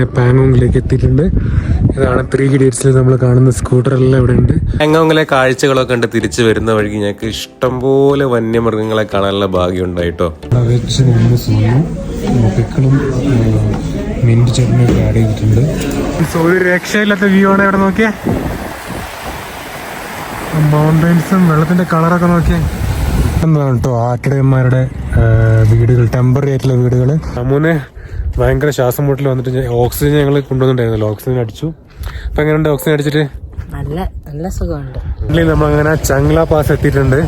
അങ്ങനെ പാങ്ങോങ്ങിലേക്ക് എത്തിയിട്ടുണ്ട്. ഇതാണ് 3 Idiotsൽ നമ്മൾ കാണുന്ന സ്കൂട്ടറെല്ലാം ഇവിടെ ഉണ്ട്. പാങ്ങോങ്ങിലെ കാഴ്ചകളൊക്കെ കണ്ട് തിരിച്ചു വരുന്ന വഴിക്ക് ഞങ്ങൾക്ക് ഇഷ്ടംപോലെ വന്യമൃഗങ്ങളെ കാണാനുള്ള ഭാഗ്യം ഉണ്ടായിട്ടോ. വെച്ച് നിന്ന് പിക്കളും മിന്റ് ചട്നിയൊക്കെ ആഡ് ചെയ്തിട്ടുണ്ട്. ഒരു രക്ഷയില്ലാത്ത വ്യൂ ആണ് ഇവിടെ. നോക്കിയേ, മൗണ്ടൻസും വെള്ളത്തിന്റെ കളറൊക്കെ നോക്കിയേ. എന്താണ് കേട്ടോ ആട്ടിടയന്മാരുടെ വീടുകൾ, ടെമ്പററി ആയിട്ടുള്ള വീടുകൾ. അമ്മൂനെ ഭയങ്കര ശ്വാസം മുട്ടൽ വന്നിട്ട് ഓക്സിജൻ ഞങ്ങൾ കൊണ്ടുവന്നിട്ടുണ്ടായിരുന്നല്ലോ, ഓക്സിജൻ അടിച്ചു. അപ്പൊ എങ്ങനെയുണ്ട് ഓക്സിജൻ അടിച്ചിട്ട്? നല്ല സുഖമുണ്ട്. നമ്മളങ്ങനെ ചങ്ല പാസ് എത്തിയിട്ടുണ്ട്.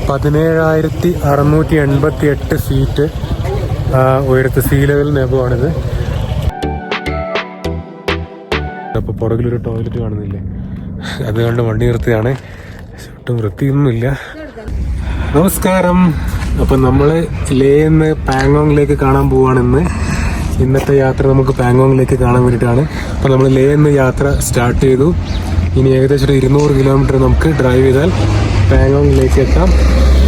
17,688 ഫീറ്റ് ഉയരത്ത് സീ ലെവൽ നെബുവാണിത്. അപ്പൊ പുറകിലൊരു ടോയ്ലറ്റ് കാണുന്നില്ലേ, അതുകൊണ്ട് വണ്ടി നിർത്തിയാണ്. ഒട്ടും വൃത്തിയൊന്നുമില്ല. നമസ്കാരം. അപ്പം നമ്മൾ ലേന്ന് പാങ്ങോങ്ങിലേക്ക് കാണാൻ പോവാണെന്ന്. ഇന്നത്തെ യാത്ര നമുക്ക് പാങ്ങോങ്ങിലേക്ക് കാണാൻ വേണ്ടിയിട്ടാണ്. അപ്പം നമ്മൾ ലേന്ന് യാത്ര സ്റ്റാർട്ട് ചെയ്തു. ഇനി ഏകദേശം ഒരു 200 കിലോമീറ്റർ നമുക്ക് ഡ്രൈവ് ചെയ്താൽ പാങ്ങോങ്ങിലേക്ക് എത്താം.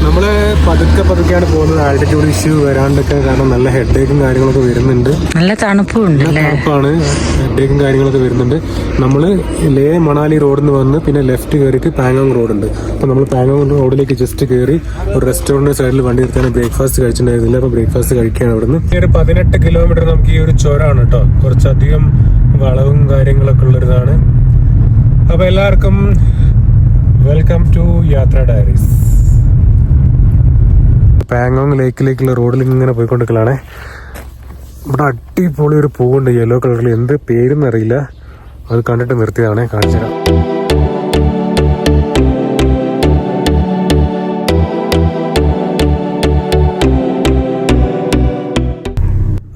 നമ്മൾ പതുക്കെയാണ് പോകുന്നത്. ആൾട്ടിറ്റ്യൂഡ് ഇഷ്യൂ വരാണ്ടൊക്കെ, കാരണം നല്ല ഹെഡേക്കും കാര്യങ്ങളൊക്കെ വരുന്നുണ്ട്. നല്ല തണുപ്പാണ്, ഹെഡേക്കും കാര്യങ്ങളൊക്കെ വരുന്നുണ്ട്. നമ്മൾ ലേ മണാലി റോഡിൽ നിന്ന് വന്ന് പിന്നെ ലെഫ്റ്റ് കയറിയിട്ട് പാങ്ങോങ് റോഡുണ്ട്. അപ്പോൾ നമ്മൾ പാങ്ങോങ് റോഡിലേക്ക് ജസ്റ്റ് കയറി ഒരു റെസ്റ്റോറൻറ്റ് സൈഡിൽ വണ്ടി നിർത്താൻ ബ്രേക്ക്ഫാസ്റ്റ് കഴിച്ചിട്ടുണ്ടായിരുന്നില്ല. അപ്പോൾ ബ്രേക്ക്ഫാസ്റ്റ് കഴിക്കുകയാണ് അവിടുന്ന്. ഒരു 18 കിലോമീറ്റർ നമുക്ക് ഈ ഒരു ചുരമാണ് കേട്ടോ. കുറച്ചധികം വളവും കാര്യങ്ങളൊക്കെ ഉള്ളൊരിതാണ്. അപ്പോൾ എല്ലാവർക്കും വെൽക്കം ടു യാത്ര ഡയറീസ്. പാങ്ങോങ് ലേക്കിലേക്കുള്ള റോഡിൽ ഇങ്ങനെ പോയിക്കൊണ്ടിരിക്കലാണ്. ഇവിടെ അടിപൊളി ഒരു പൂവുണ്ട് യെല്ലോ കളറിൽ, എന്ത് പേരെന്ന് അറിയില്ല. അത് കണ്ടിട്ട് നിർത്തിയതാണ്, കാണിച്ചു തരാം.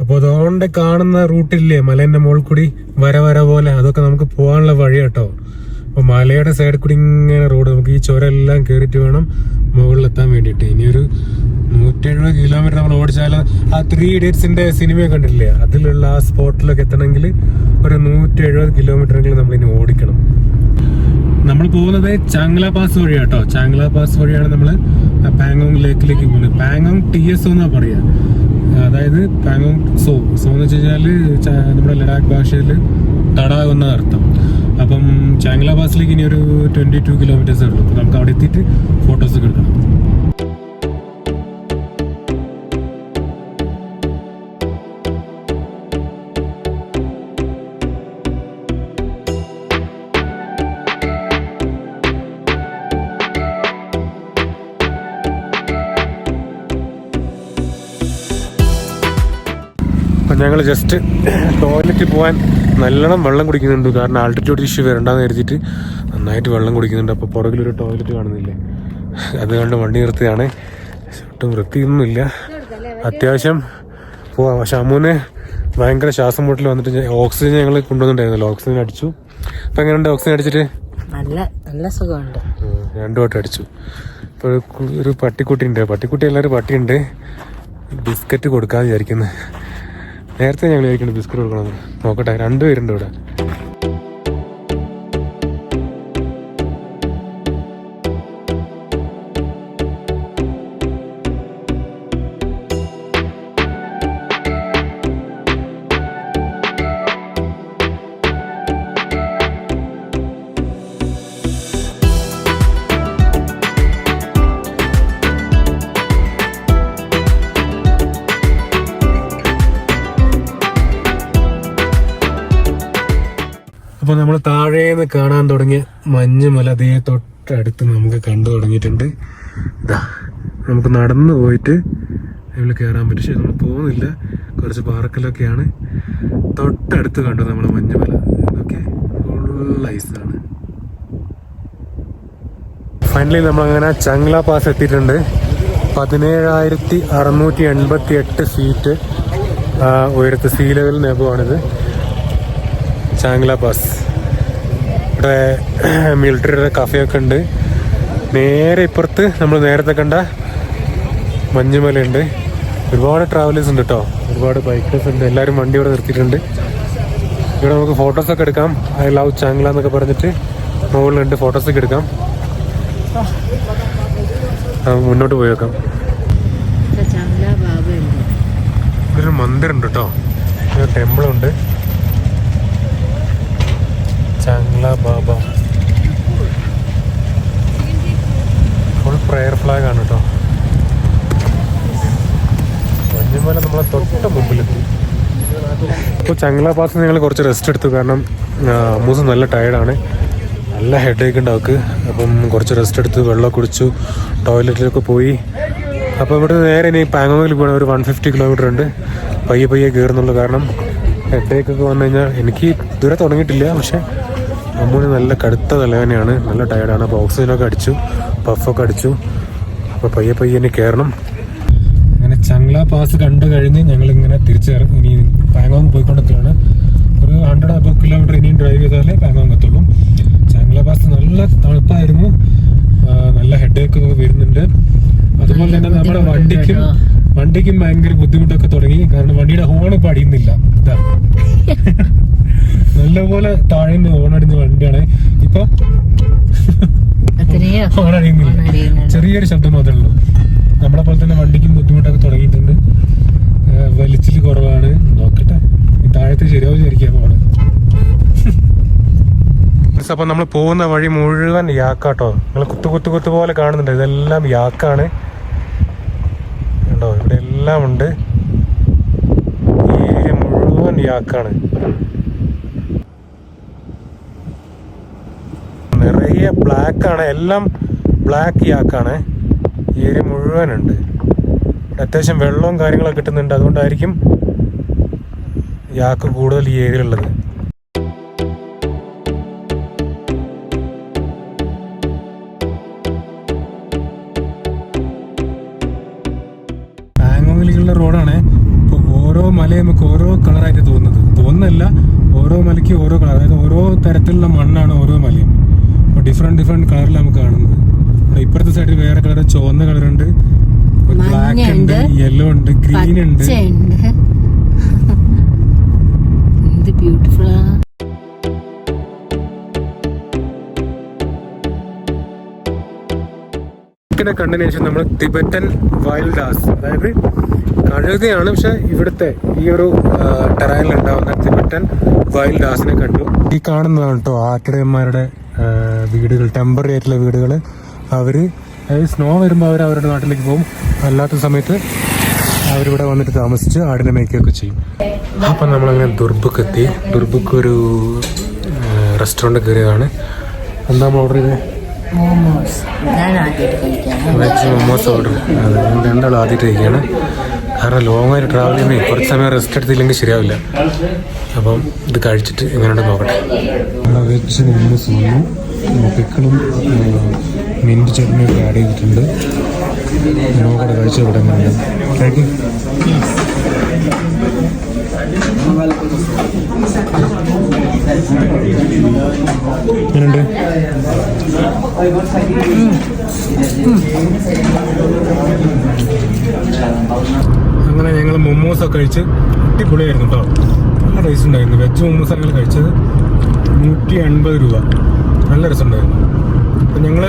അപ്പോൾ അതുകൊണ്ട് കാണുന്ന റൂട്ടില്ലേ, മലേന്റെ മുകളിൽ കൂടി വര പോലെ, അതൊക്കെ നമുക്ക് പോകാനുള്ള വഴി കേട്ടോ. അപ്പോൾ മലയുടെ സൈഡിൽ കൂടി ഇങ്ങനെ റോഡ്, നമുക്ക് ഈ ചുരം കയറിയിട്ട് വേണം മുകളിലെത്താൻ വേണ്ടിയിട്ട്. ഇനിയൊരു 170 കിലോമീറ്റർ നമ്മൾ ഓടിച്ചാൽ ആ 3 Idiotsന്റെ സിനിമ കണ്ടില്ലേ, അതിലുള്ള ആ സ്പോട്ടിലൊക്കെ എത്തണമെങ്കിൽ ഒരു 170 കിലോമീറ്റർ എങ്കിലും നമ്മൾ ഇനി ഓടിക്കണം. നമ്മൾ പോകുന്നത് ചാങ്ല പാസ് വഴിയാണ് കേട്ടോ. ചാങ്ല പാസ് വഴിയാണ് നമ്മൾ പാങ്ങോങ് ലേക്കിലേക്ക് പോകുന്നത്. പാങ്ങോങ് TSO എന്നാ പറയാ, അതായത് പാങ്ങോങ് സോ എന്ന് വെച്ച് കഴിഞ്ഞാല് നമ്മുടെ ലഡാക്ക് ഭാഷയിൽ തടാകം എന്ന അർത്ഥം. അപ്പം ചാങ്ല പാസിലേക്ക് ഇനി ഒരു 22 കിലോമീറ്റേഴ്സ് ഉള്ളൂ. അപ്പം നമുക്ക് അവിടെ എത്തിയിട്ട് ഫോട്ടോസ് ഒക്കെ എടുക്കണം. ഞങ്ങൾ ജസ്റ്റ് ടോയ്ലറ്റിൽ പോകാൻ നല്ലോണം വെള്ളം കുടിക്കുന്നുണ്ട്. കാരണം ആൾട്ടിറ്റ്യൂഡ് ഇഷ്യൂ വരണ്ടെന്ന് കരുതിയിട്ട് നന്നായിട്ട് വെള്ളം കുടിക്കുന്നുണ്ട്. അപ്പോൾ പുറകിലൊരു ടോയ്ലറ്റ് കാണുന്നില്ലേ, അതുകൊണ്ട് വണ്ടി നിർത്തിയാണ്. ഒട്ടും വൃത്തിയൊന്നുമില്ല, അത്യാവശ്യം പോവാം. പക്ഷെ അമ്മൂന് ഭയങ്കര ശ്വാസം മുട്ടൽ വന്നിട്ട് ഓക്സിജൻ ഞങ്ങൾ കൊണ്ടുവന്നിട്ടുണ്ടായിരുന്നല്ലോ, ഓക്സിജൻ അടിച്ചു. അപ്പം എങ്ങനെയുണ്ട് ഓക്സിജൻ അടിച്ചിട്ട്? നല്ല സുഖമുണ്ട്. 2 വട്ടം അടിച്ചു. ഇപ്പോൾ ഒരു പട്ടിക്കുട്ടി എല്ലാവരും പട്ടിയുണ്ട്. ബിസ്ക്കറ്റ് കൊടുക്കാമെന്ന് വിചാരിക്കുന്നത്. നേരത്തെ ഞങ്ങൾ വിചാരിക്കുന്നത് ബിസ്ക്കറ്റ് കൊടുക്കണമെന്ന്. നോക്കട്ടെ, 2 പേരുണ്ട് ഇവിടെ. അപ്പോൾ നമ്മൾ താഴേന്ന് കാണാൻ തുടങ്ങിയ മഞ്ഞുമല അതേ തൊട്ടടുത്ത് നമുക്ക് കണ്ടു തുടങ്ങിയിട്ടുണ്ട്. ഇതാ നമുക്ക് നടന്നു പോയിട്ട് അതിൽ കയറാൻ പറ്റും. പക്ഷേ നമ്മൾ പോകുന്നില്ല, കുറച്ച് പാർക്കിലൊക്കെയാണ്. തൊട്ടടുത്ത് കണ്ടു നമ്മൾ മഞ്ഞുമല. ഇതൊക്കെ ഫുൾ ഐസാണ്. ഫൈനലി നമ്മളങ്ങനെ ചങ്ല പാസ് എത്തിയിട്ടുണ്ട്. 17,688 feet ഉയരത്ത് see level നെബുവാണിത് Chang La pass. ഇവിടെ മിലിറ്ററിയുടെ കഫയൊക്കെ ഉണ്ട്. നേരെ ഇപ്പുറത്ത് നമ്മൾ നേരത്തെ കണ്ട മഞ്ഞുമലയുണ്ട്. ഒരുപാട് ട്രാവലേഴ്സ് ഉണ്ട് കേട്ടോ, ഒരുപാട് ബൈക്കേഴ്സ് ഉണ്ട്. എല്ലാവരും വണ്ടി ഇവിടെ നിർത്തിയിട്ടുണ്ട്. ഇവിടെ നമുക്ക് ഫോട്ടോസൊക്കെ എടുക്കാം. ഐ ലവ് ചാങ്ല എന്നൊക്കെ പറഞ്ഞിട്ട് മുകളിലുണ്ട്, ഫോട്ടോസൊക്കെ എടുക്കാം. മുന്നോട്ട് പോയി വെക്കാം. ഇതൊരു മന്ദിരം ഉണ്ട് കേട്ടോ, ടെമ്പിളുണ്ട്. ചാങ്ല ബാബ ഫുൾ പ്രയർ ഫ്ലാഗ് ആണ് കേട്ടോ. മഞ്ഞുമല നമ്മളെ തൊട്ട് മുമ്പിലെത്തി. ഇപ്പോൾ ചാങ്ല പാസ് ഞങ്ങൾ കുറച്ച് റെസ്റ്റ് എടുത്തു. കാരണം അമ്മൂസ് നല്ല ടയർഡാണ്, നല്ല ഹെഡ് ഏക്ക് ഉണ്ട് അവൾക്ക്. അപ്പം കുറച്ച് റെസ്റ്റ് എടുത്ത് വെള്ളം കുടിച്ചു, ടോയ്ലറ്റിലൊക്കെ പോയി. അപ്പോൾ ഇവിടെ നേരെ ഇനി പാങ്ങോങ്ങിൽ പോകണം. ഒരു 150 കിലോമീറ്റർ ഉണ്ട്. പയ്യെ പയ്യെ കയറുന്നുള്ളൂ. കാരണം ഹെഡ് ഏക്കൊക്കെ വന്നു കഴിഞ്ഞാൽ എനിക്ക് ഇതുവരെ തുടങ്ങിയിട്ടില്ല, പക്ഷെ അമ്മൂന് നല്ല കടുത്ത തലവേദനയാണ്, നല്ല ടയർഡാണ്. അപ്പോൾ ഓക്സിജനൊക്കെ അടിച്ചു, പഫൊക്കെ അടിച്ചു. അപ്പോൾ പയ്യെ പയ്യെ ഇനി കയറണം. അങ്ങനെ ചാങ്ല പാസ് കണ്ടു കഴിഞ്ഞ് ഞങ്ങളിങ്ങനെ തിരിച്ചിറങ്ങി ഇനി പാങ്ങോങ് പോയിക്കൊണ്ടിരിക്കുകയാണ്. ഒരു 100 above കിലോമീറ്റർ ഇനിയും ഡ്രൈവ് ചെയ്താലേ പാങ്ങോങ് എത്തുള്ളൂ. ചാങ്ല പാസ് നല്ല തണുപ്പായിരുന്നു, നല്ല ഹെഡ് ഏക്ക് വരുന്നുണ്ട്. അതുപോലെ തന്നെ നമ്മുടെ വണ്ടിക്കും ഭയങ്കര ബുദ്ധിമുട്ടൊക്കെ തുടങ്ങി. കാരണം വണ്ടിയുടെ ഹോൺ ഇപ്പൊ അടിയുന്നില്ല. ഇതാ നല്ലപോലെ താഴെ നിന്ന് ഹോൺ അടിഞ്ഞ വണ്ടിയാണ്. ഇപ്പൊ ഹോൺ അടിയുന്നില്ല, ചെറിയൊരു ശബ്ദം മാത്രമേ ഉള്ളൂ. നമ്മളെ പോലെ തന്നെ വണ്ടിക്കും ബുദ്ധിമുട്ടൊക്കെ തുടങ്ങിയിട്ടുണ്ട്. വലിച്ചിൽ കുറവാണ്. നോക്കട്ടെ താഴത്ത് ശരിയാവും വിചാരിക്കാൻ പോണ്. അപ്പൊ നമ്മൾ പോകുന്ന വഴി മുഴുവൻ യാക്കാട്ടോ. നിങ്ങൾ കുത്തു പോലെ കാണുന്നുണ്ട്. ഇതെല്ലാം യാക്കാണ് കേട്ടോ. ഇവിടെ എല്ലാം ഉണ്ട്. ഈ ഏരിയ മുഴുവൻ യാക്കാണ്. നിറയെ ബ്ലാക്ക് ആണ്, എല്ലാം ബ്ലാക്ക് യാക്കാണ്. ഈ ഏരിയ മുഴുവനുണ്ട്. അത്യാവശ്യം വെള്ളവും കാര്യങ്ങളൊക്കെ കിട്ടുന്നുണ്ട്. അതുകൊണ്ടായിരിക്കും യാക്ക് കൂടുതൽ ഈ ഏരിയ ഉള്ളത്. പാങ്ങോങ്ങിലേക്കുള്ള റോഡാണ്. ഇപ്പോൾ ഓരോ മലയും നമുക്ക് ഓരോ കളറായിട്ട് തോന്നുന്നല്ല, ഓരോ മലയ്ക്ക് ഓരോ കളർ. അതായത് ഓരോ തരത്തിലുള്ള മണ്ണാണ് ഓരോ മലയും. അപ്പോൾ ഡിഫറെന്റ് കളറിൽ നമുക്ക് കാണുന്നത്. ഇപ്പുറത്തെ സൈഡിൽ വേറെ കളർ, ചുവന്ന കളറുണ്ട്, ബ്ലാക്ക് ഉണ്ട്, യെല്ലോ ഉണ്ട്, ഗ്രീൻ ഉണ്ട്. കണ്ടതിന് ശേഷം നമ്മൾ ടിബറ്റൻ വൈൽഡ് ആസ്, അതായത് കഴുകയാണ്, പക്ഷെ ഇവിടുത്തെ ഈ ഒരു ടെറൈനിൽ ഉണ്ടാവുന്ന ടിബറ്റൻ വൈൽഡ് ആസിനെ കണ്ടു. ഈ കാണുന്നതാണ് കേട്ടോ ആട്ടിടയന്മാരുടെ വീടുകൾ, ടെമ്പററി ആയിട്ടുള്ള വീടുകൾ. അവര് അതായത് സ്നോ വരുമ്പോൾ അവർ അവരുടെ നാട്ടിലേക്ക് പോകും, അല്ലാത്ത സമയത്ത് അവരിവിടെ വന്നിട്ട് താമസിച്ച് ആടിനെ മേയ്ക്കുകയൊക്കെ ചെയ്യും. അപ്പം നമ്മളങ്ങനെ ദുർബുക്ക് എത്തി. ദുർബുക്ക് ഒരു റെസ്റ്റോറൻറ്റ് കയറിയതാണ്. എന്താ നമ്മൾ ഓർഡർ ചെയ്തത്? Veg momos order. അതെ, രണ്ടാളും ആദ്യമായിട്ട് കഴിക്കുകയാണ്. കാരണം ലോങ് ആയിട്ട് ട്രാവൽ ചെയ്യുമ്പോൾ കുറച്ച് സമയം റെസ്റ്റ് എടുത്തില്ലെങ്കിൽ ശരിയാവില്ല. അപ്പം ഇത് കഴിച്ചിട്ട് എങ്ങനെയുണ്ട് നോക്കട്ടെ. വെജ് മൊമോസ് വന്നു, പിക്കിളും മിൻറ്റ് ചട്നിയൊക്കെ ആഡ് ചെയ്തിട്ടുണ്ട്. നോക്കട്ടെ കഴിച്ച് ഇവിടെ കഴിക്കും. എങ്ങനെയുണ്ട്? അങ്ങനെ ഞങ്ങൾ മൊമോസൊക്കെ കഴിച്ച് അടിപൊളിയായിരുന്നു കേട്ടോ. നല്ല ടേസ്റ്റ് ഉണ്ടായിരുന്നു. വെജ് മൊമോസ് ഞങ്ങൾ കഴിച്ചത് 150 രൂപ. നല്ല രസമുണ്ടായിരുന്നു. അപ്പം ഞങ്ങൾ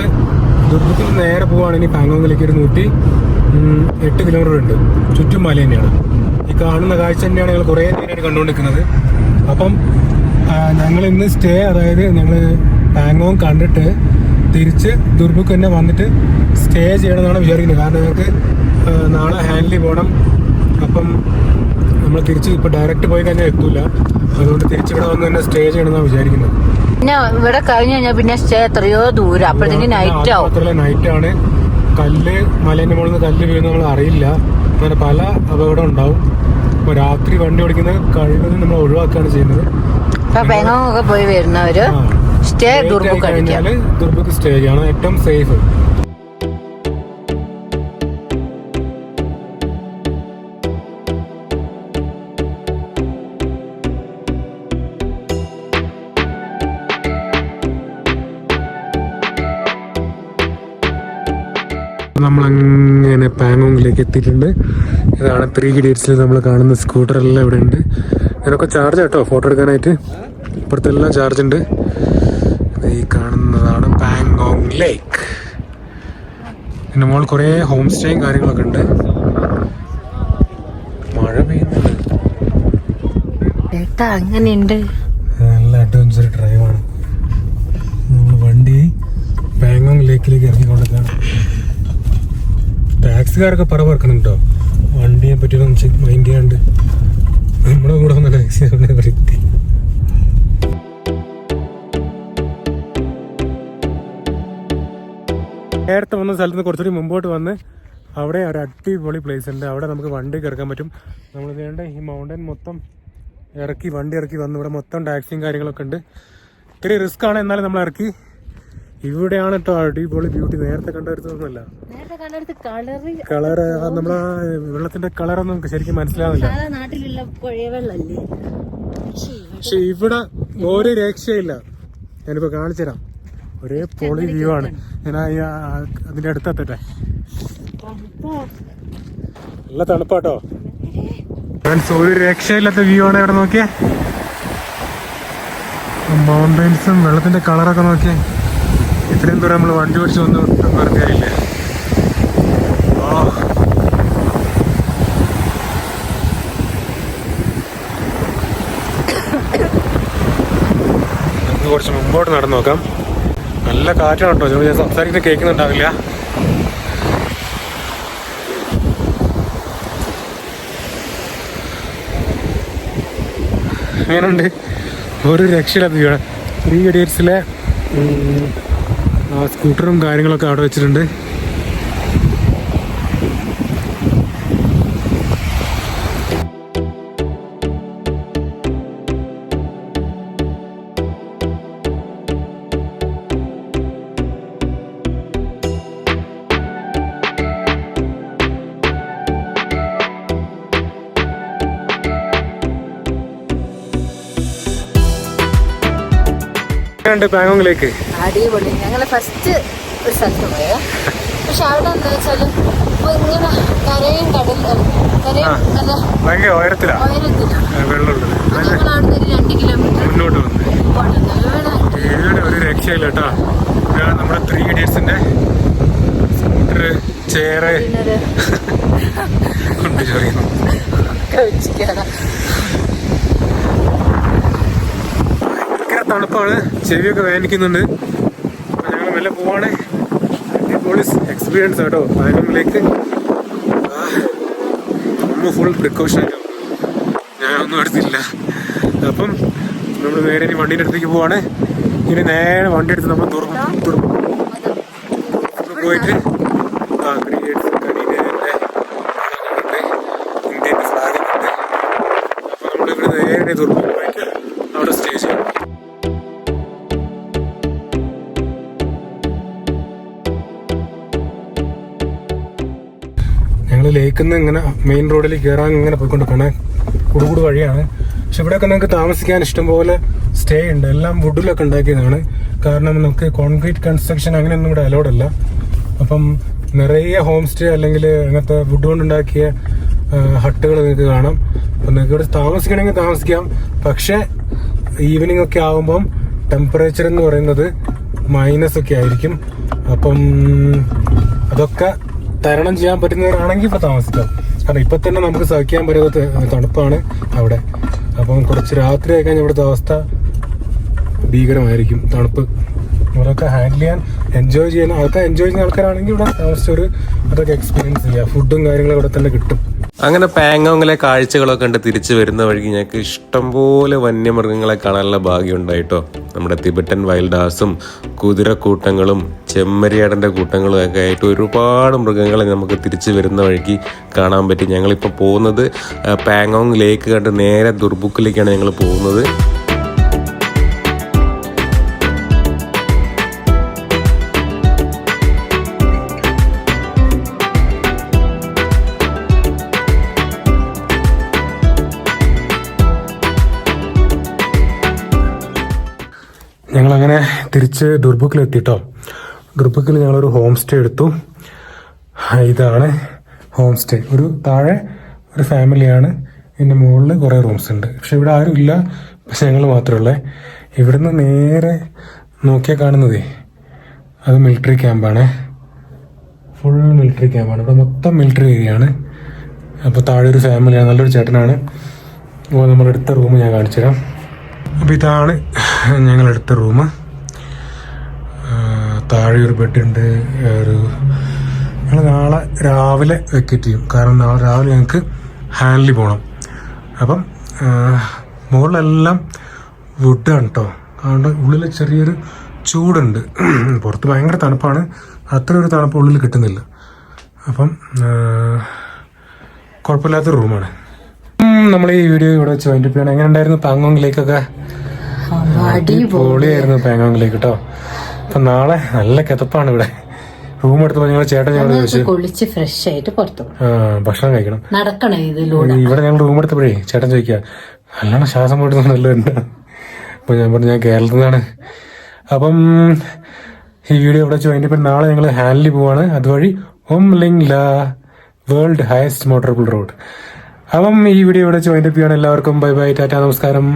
ദുർഗത്തിൽ നേരെ പോവുകയാണെങ്കിൽ പാങ്ങോങ്ങിലേക്ക് ഒരു 108 കിലോമീറ്റർ ഉണ്ട്. ചുറ്റും മല തന്നെയാണ്. ഈ കാണുന്ന കാഴ്ച തന്നെയാണ് ഞങ്ങൾ കുറേ നേരമായിട്ട് കണ്ടുകൊണ്ടിരിക്കുന്നത്. അപ്പം ഞങ്ങൾ ഇന്ന് സ്റ്റേ, അതായത് ഞങ്ങൾ പാങ്ങോങ് കണ്ടിട്ട് തിരിച്ച് ദുർബുക്ക് തന്നെ വന്നിട്ട് സ്റ്റേ ചെയ്യണമെന്നാണ് വിചാരിക്കുന്നത്. കാരണം ഞങ്ങൾക്ക് നാളെ ഹാൻഡ്ലി പോകണം. അപ്പം നമ്മൾ തിരിച്ച് ഇപ്പോൾ ഡയറക്റ്റ് പോയി കഴിഞ്ഞാൽ എത്തൂല. അതുകൊണ്ട് തിരിച്ചിവിടെ വന്ന് തന്നെ സ്റ്റേ ചെയ്യണമെന്നാണ് വിചാരിക്കുന്നത്. പിന്നെ ഇവിടെ കഴിഞ്ഞ് കഴിഞ്ഞാൽ പിന്നെ സ്റ്റേ എത്രയോ ദൂരം, അപ്പോഴത്തേക്ക് നൈറ്റ് ആവും. മാത്രമല്ല നൈറ്റാണ്. കല്ല് മലേൻ്റെ മുകളിൽ നിന്ന് കല്ല് വീഴുന്ന നമ്മൾ അറിയില്ല. അങ്ങനെ പല അപകടം ഉണ്ടാവും. അപ്പോൾ രാത്രി വണ്ടി ഓടിക്കുന്നത് കഴിവതും നമ്മൾ ഒഴിവാക്കുകയാണ് ചെയ്യുന്നത്. പെങ്ങൊക്കെ പോയി വരുന്നവര് സ്റ്റേ ദുർബുക്ക് കഴിഞ്ഞാൽ ദുർബുക്ക് സ്റ്റേ ചെയ്യണം, ഏറ്റവും സേഫ്. നമ്മളങ്ങനെ പാങ്ങോങ്ങിലേക്ക് എത്തിയിട്ടുണ്ട്. ഇതാണ് 3 ഇഡിയറ്റ്സിൽ നമ്മൾ കാണുന്ന സ്കൂട്ടറെല്ലാം ഇവിടെ ഉണ്ട്. ഇതിനൊക്കെ ചാർജ് കേട്ടോ ഫോട്ടോ എടുക്കാനായിട്ട്. ഇപ്പുറത്തെല്ലാം ചാർജ് ഉണ്ട്. ഈ കാണുന്നതാണ് പാങ്ങോങ് ലേക്ക്. ഇതിൻ്റെ മുകളിൽ കുറേ ഹോം സ്റ്റേയും കാര്യങ്ങളൊക്കെ ഉണ്ട്. മഴ പെയ്യുന്നുണ്ട്. അങ്ങനെയുണ്ട്. നല്ല അഡ്വഞ്ചർ ഡ്രൈവാണ്. വണ്ടി പാങ്ങോങ് ലേക്കിലേക്ക് ഇറങ്ങിക്കൊണ്ടിരിക്കുകയാണ്. ടാക്സിക്കാരൊക്കെ പറക്കുന്നുണ്ടോ, വണ്ടിയെ പറ്റിയൊന്നും മൈൻഡ് ചെയ്യാണ്ട് നമ്മുടെ കൂടെ വന്ന ടാക്സിക്കാരനെ വ്യക്തി. നേരത്തെ വന്ന സ്ഥലത്ത് നിന്ന് കുറച്ചുകൂടി മുമ്പോട്ട് വന്ന് അവിടെ ഒരു അടിപൊളി പ്ലേസ് ഉണ്ട്. അവിടെ നമുക്ക് വണ്ടി ഇറക്കാൻ പറ്റും. നമ്മൾ വേണ്ട ഈ മൗണ്ടൻ മൊത്തം വണ്ടി ഇറക്കി വന്ന് ഇവിടെ മൊത്തം ടാക്സിയും കാര്യങ്ങളൊക്കെ ഉണ്ട്. ഇത്തിരി റിസ്ക് ആണ്, എന്നാലും നമ്മൾ ഇറക്കി. ഇവിടെയാണ് കേട്ടോ അടിപൊളി ബ്യൂട്ടി. നേരത്തെ കണ്ടെടുത്തൊന്നുമല്ല. കളറ് നമ്മളെ വെള്ളത്തിന്റെ കളറൊന്നും നമുക്ക് ശരിക്കും മനസ്സിലാവില്ല. പക്ഷെ ഇവിടെ ഒരു രക്ഷയില്ല. ഞാനിപ്പോ കാണിച്ചു തരാം. ഒരേ പൊളി വ്യൂ ആണ്. ഞാൻ അതിന്റെ അടുത്തെത്തട്ടെ. നല്ല തണുപ്പാട്ടോ ഫ്രണ്ട്സ്. ഒരു രക്ഷയില്ലാത്ത വ്യൂ ആണ് ഇവിടെ. നോക്കിയേ, മൗണ്ടൻസും വെള്ളത്തിന്റെ കളറൊക്കെ നോക്കിയേ. ഇത്രയും ദൂരം നമ്മൾ വണ്ടി ഓടിച്ച് വന്ന് പറഞ്ഞില്ലേ. നമുക്ക് കുറച്ച് മുമ്പോട്ട് നടന്നു നോക്കാം. നല്ല കാറ്റാണ് കേട്ടോ. ഞാൻ സംസാരിക്കുന്നത് കേൾക്കുന്നുണ്ടാവില്ല. അങ്ങനെയുണ്ട്. ഒരു രക്ഷയില്ലാത്ത വ്യൂ ആണ്. 3 Idiotsലെ സ്കൂട്ടറും കാര്യങ്ങളൊക്കെ അവിടെ വെച്ചിട്ടുണ്ട്. പാങ്ങോങ്ങിലേക്ക് അടിപൊളി. ഞങ്ങള് ഫസ്റ്റ് ഒരു സ്ഥലത്ത് പോയേ. പക്ഷെ അവിടെ എന്താ വെച്ചാല് ഇങ്ങനെ കരയും ഭയങ്കര ഉയരത്തിലാണ്. വെള്ളമുള്ളത്. ഞങ്ങൾ അവിടെ ഒരു 2 കിലോമീറ്റർ മുന്നോട്ട് വന്ന് ഇവിടെ ഒരു രക്ഷയില്ല കേട്ടോ. നമ്മുടെ 3 Idiotsന്റെ സ്കൂട്ടർ ചെയറ് കൊണ്ട് ചോദിക്കുന്നു. തണുപ്പാണ്, ചെവിയൊക്കെ വേദനിക്കുന്നുണ്ട്. ഞങ്ങൾ മെല്ലെ പോവാണ്. പോലീസ് എക്സ്പീരിയൻസ് കേട്ടോ. പാങ്ങോങ്ങിലേക്ക് ഫുൾ പ്രിക്കോഷൻ. ഞാനൊന്നും എടുത്തില്ല. അപ്പം നമ്മൾ നേരെ ഇനി വണ്ടീൻ്റെ അടുത്തേക്ക് പോവാണ്. ഇനി നേരെ വണ്ടി എടുത്ത് നമ്മൾ പോയിട്ട് ഇന്ത്യൻ്റെ ഫ്ലാഗ് ഉണ്ട്. അപ്പോൾ നമ്മളിവിടെ നേരെ തുറന്നു പോയിട്ട് അവിടെ സ്റ്റേ ചെയ്യും. ലേക്കിൽ നിന്ന് ഇങ്ങനെ മെയിൻ റോഡിൽ കയറാൻ ഇങ്ങനെ പോയിക്കൊണ്ടിരിക്കണേ. കുടുകൂട് വഴിയാണ്. പക്ഷെ ഇവിടെയൊക്കെ നമുക്ക് താമസിക്കാൻ ഇഷ്ടംപോലെ സ്റ്റേ ഉണ്ട്. എല്ലാം വുഡിലൊക്കെ ഉണ്ടാക്കിയതാണ്. കാരണം നമുക്ക് കോൺക്രീറ്റ് കൺസ്ട്രക്ഷൻ അങ്ങനെയൊന്നും ഇവിടെ അലൗഡ് അല്ല. അപ്പം നിറയെ ഹോം സ്റ്റേ അല്ലെങ്കിൽ അങ്ങനത്തെ വുഡ് കൊണ്ടുണ്ടാക്കിയ ഹട്ടുകൾ നിങ്ങൾക്ക് കാണാം. അപ്പം നിങ്ങൾക്ക് ഇവിടെ താമസിക്കണമെങ്കിൽ താമസിക്കാം. പക്ഷെ ഈവനിങ് ഒക്കെ ആകുമ്പം ടെമ്പറേച്ചർ എന്ന് പറയുന്നത് -ഒക്കെ ആയിരിക്കും. അപ്പം അതൊക്കെ തരണം ചെയ്യാൻ പറ്റുന്നവരാണെങ്കിൽ ഇപ്പോൾ താമസിക്കാം. കാരണം ഇപ്പം തന്നെ നമുക്ക് സഹിക്കാൻ പറ്റാത്ത തണുപ്പാണ് അവിടെ. അപ്പം കുറച്ച് രാത്രി ആയി കഴിഞ്ഞാൽ ഇവിടുത്തെ അവസ്ഥ ഭീകരമായിരിക്കും. തണുപ്പ് അതൊക്കെ ഹാൻഡിൽ ചെയ്യാൻ എൻജോയ് ചെയ്യുന്ന ആൾക്കാരാണെങ്കിൽ ഇവിടെ താമസിച്ചൊരു അതൊക്കെ എക്സ്പീരിയൻസ് ചെയ്യുക. ഫുഡും കാര്യങ്ങളും ഇവിടെ തന്നെ കിട്ടും. അങ്ങനെ പാങ്ങോങ്ങിലെ കാഴ്ചകളൊക്കെ കണ്ട് തിരിച്ചു വരുന്ന വഴിക്ക് ഞങ്ങൾക്ക് ഇഷ്ടംപോലെ വന്യമൃഗങ്ങളെ കാണാനുള്ള ഭാഗ്യം ഉണ്ടായിട്ടോ. നമ്മുടെ തിബറ്റൻ വൈൽഡ് ആസും കുതിരക്കൂട്ടങ്ങളും ചെമ്മരിയാടൻ്റെ കൂട്ടങ്ങളും ഒക്കെ ആയിട്ട് ഒരുപാട് മൃഗങ്ങളെ നമുക്ക് തിരിച്ചു വരുന്ന വഴിക്ക് കാണാൻ പറ്റി. ഞങ്ങളിപ്പോൾ പോകുന്നത് പാങ്ങോങ് ലേക്ക് കണ്ട് നേരെ ദുർബുക്കിലേക്കാണ് ഞങ്ങൾ പോകുന്നത്. ഞങ്ങളങ്ങനെ തിരിച്ച് ദുർബുക്കിലെത്തിട്ടോ. ദുർബുക്കിൽ ഞങ്ങളൊരു ഹോം സ്റ്റേ എടുത്തു. ഇതാണ് ഹോം സ്റ്റേ. ഒരു താഴെ ഒരു ഫാമിലിയാണ്. ഇതിൻ്റെ മുകളിൽ കുറേ റൂംസ് ഉണ്ട്. പക്ഷെ ഇവിടെ ആരും ഇല്ല. പക്ഷെ ഞങ്ങൾ മാത്രമേ. ഇവിടുന്ന് നേരെ നോക്കിയാൽ കാണുന്നതേ അത് മിലിറ്ററി ക്യാമ്പാണ്. ഫുൾ മിലിറ്ററി ക്യാമ്പാണ്. ഇവിടെ മൊത്തം മിലിറ്ററി ഏരിയ ആണ്. അപ്പോൾ താഴെ ഒരു ഫാമിലിയാണ്. നല്ലൊരു ചേട്ടനാണ്. അപ്പോൾ നമ്മളെടുത്ത റൂം ഞാൻ കാണിച്ചു തരാം. അപ്പോൾ ഇതാണ് ഞങ്ങളെടുത്ത റൂം. താഴെ ഒരു ബെഡുണ്ട്. ഞങ്ങൾ നാളെ രാവിലെ വെക്കറ്റ് ചെയ്യും. കാരണം നാളെ രാവിലെ ഞങ്ങൾക്ക് ഹാൻലി പോകണം. അപ്പം മുകളിലെല്ലാം വുഡാണ് കേട്ടോ. അതുകൊണ്ട് ഉള്ളിൽ ചെറിയൊരു ചൂടുണ്ട്. പുറത്ത് ഭയങ്കര തണുപ്പാണ്. അത്ര ഒരു തണുപ്പ് ഉള്ളിൽ കിട്ടുന്നില്ല. അപ്പം കുഴപ്പമില്ലാത്ത റൂമാണ്. നമ്മൾ ഈ വീഡിയോ ഇവിടെ വെച്ച് വൈൻഡപ്പ് ചെയ്യണം. എങ്ങനെ ഉണ്ടായിരുന്നു പാങ്ങോങ്ങിലേക്കൊക്കെ? പൊളിയായിരുന്നു പാങ്ങോങ്ങിലേക്ക് കേട്ടോ. അപ്പം നാളെ നല്ല കിതപ്പാണ് ഇവിടെ. റൂം എടുത്തപ്പോൾ ഞങ്ങൾ ചേട്ടൻ ഞങ്ങൾ ചോദിച്ചു ഫ്രഷ് ആയിട്ട് പുറത്തു ഭക്ഷണം കഴിക്കണം. നടക്കണം. ഇവിടെ ഞങ്ങൾ റൂം എടുത്തപ്പോഴേ ചേട്ടൻ ചോദിക്കുക നല്ലോണം ശ്വാസം പോയിട്ട്. അപ്പോൾ ഞാൻ പറഞ്ഞു ഞാൻ കേരളത്തിൽ നിന്നാണ്. അപ്പം ഈ വീഡിയോ ഇവിടെ വെച്ച് വൈൻഡപ്പ്. നാളെ ഞങ്ങൾ ഹാൻലി പോവാണ്. അതുവഴി ഓംലിംഗ് ലാ വേൾഡ് ഹയസ്റ്റ് മോട്ടോറബിൾ റോഡ്. അപ്പം ഈ വീഡിയോ ഇവിടെ വെച്ച് വൈൻഡപ്പ് ചെയ്യാണ്. എല്ലാവർക്കും ബൈ ബൈ, ടാറ്റ, നമസ്കാരം.